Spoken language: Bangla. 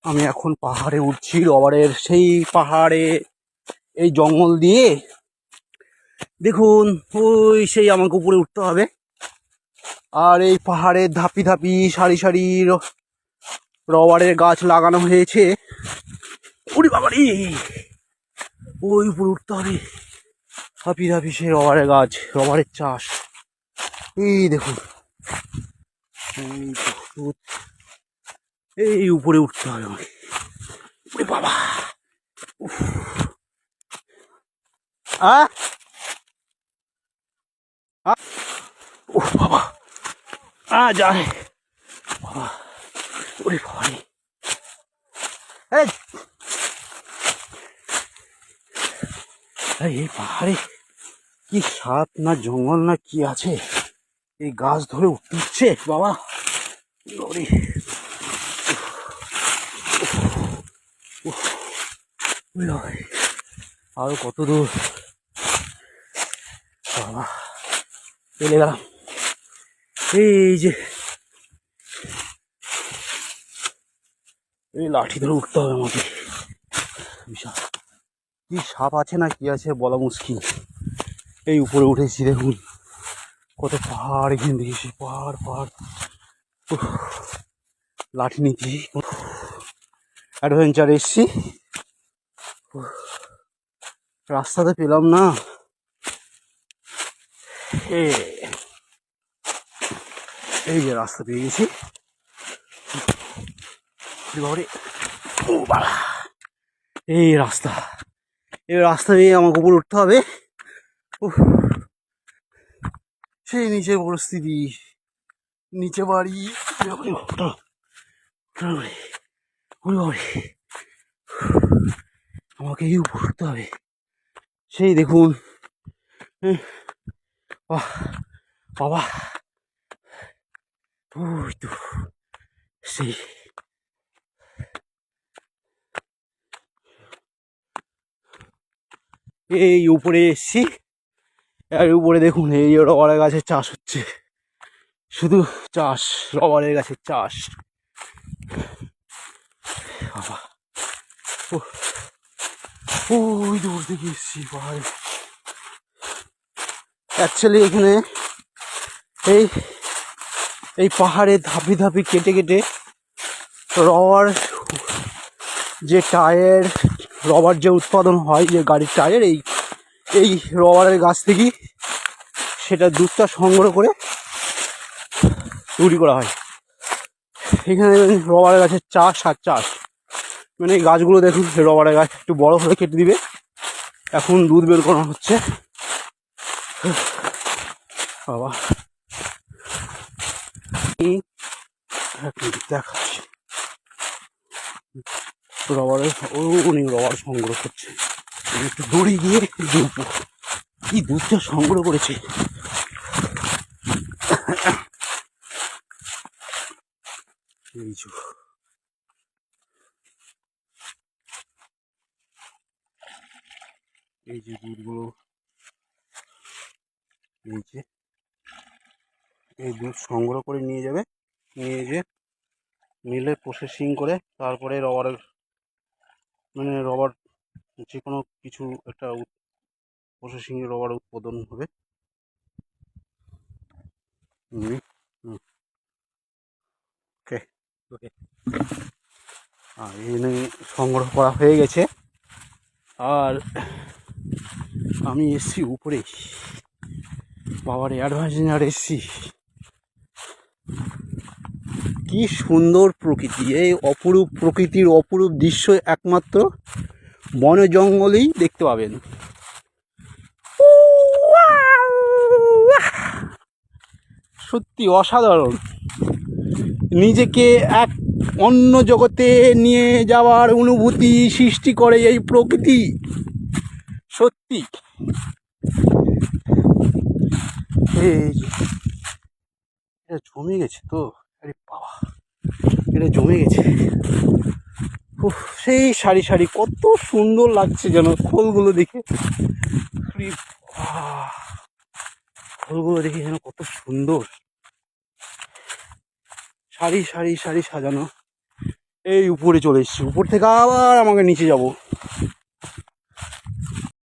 আমি এখন পাহাড়ে উঠছি, রবারের সেই পাহাড়ে এই জঙ্গল দিয়ে দেখুন ওই সেই আমাকে উপরে উঠতে হবে। আর এই পাহাড়ের ধাপি ধাপি সারি সারি রবারের গাছ লাগানো হয়েছে। ওরে বাবারে, ওই উপরে উঠতে হবে, ধাপি ধাপি সেই রবারের গাছ, রবারের চাষ। এই দেখুন, এই উপরে উঠতে হবে আমাকে। ওরে বাবা, ও বাবা, যায় বাবা, ওরে বাবা, এই পাহাড়ে কি সাপ না জঙ্গল না কি আছে, এই গাছ ধরে উঠছে বাবা। আরো কত দূর বাবা, চলে গেলাম। এই যে এই লাঠি ধরে উঠতে হবে আমাকে। বিশাল কি সাপ আছে না কি আছে বলা মুশকিল। এই উপরে উঠেছি, দেখুন কত পাহাড়, এখানে দেখেছি পাহাড় পাহাড়। লাঠি নিচ্ছি, অ্যাডভেঞ্চার এসছি, রাস্তাতে পেলাম না। এই যে রাস্তা পেয়ে গেছি। এই রাস্তা, এই রাস্তা দিয়ে আমাকে উপরে উঠতে হবে। সেই নিচে পরিস্থিতি, নিচে বাড়ি, আমাকে এই উপরে উঠতে হবে। সেই দেখুন বাবা, ওই তো সেই এই উপরে এসছি। আর উপরে দেখুন এই রবারের গাছের চাষ হচ্ছে, শুধু চাষ, রবারের গাছের চাষ বাবা। ওই দূর থেকে এসছি পাহাড়ে। অ্যাকচুয়ালি এখানে এই এই পাহাড়ে ধাপি ধাপি কেটে কেটে রবার, যে টায়ার, রবার যে উৎপাদন হয়, যে গাড়ির টায়ার, এই রবারের গাছ থেকেই সেটা দুধটা সংগ্রহ করে তৈরি করা হয়। এখানে রবারের গাছের চাষ আর চাষ, মানে এই গাছগুলো দেখুন, রবারের গাছ একটু বড় হলে কেটে দিবে, এখন দুধ বের করা হচ্ছে বাবা। দেখাচ্ছি রবারের, অনেক রবার সংগ্রহ করছে, একটু দড়ি গিয়ে দেখবো কি দুধটা সংগ্রহ করেছে। এই যে দুধগুলো, এই দুধ সংগ্রহ করে নিয়ে যাবে, নিয়ে যে মিলে প্রসেসিং করে তারপরে রবারের, মানে রবার যে কোনো কিছু একটা প্রসেসিংয়ে রবার উৎপাদন হবে। ওকে ওকে, এখানে সংগ্রহ করা হয়ে গেছে। আর আমি এসছি উপরে, বাবার অ্যাডভেঞ্চার এসছি। কি সুন্দর প্রকৃতি, এই অপরূপ প্রকৃতির অপরূপ দৃশ্য একমাত্র বনে জঙ্গলেই দেখতে পাবেন। সত্যি অসাধারণ, নিজেকে এক অন্য জগতে নিয়ে যাওয়ার অনুভূতি সৃষ্টি করে এই প্রকৃতি। সত্যি এটা জমে গেছে তো, আরে বাবা, এটা জমে গেছে। সেই সারি সারি কত সুন্দর লাগছে যেন, খোলগুলো দেখে, খোলগুলো দেখে যেন কত সুন্দর, সারি সারি সারি সাজানো। এই উপরে চলে এসছি, উপর থেকে আবার আমাকে নিচে যাব।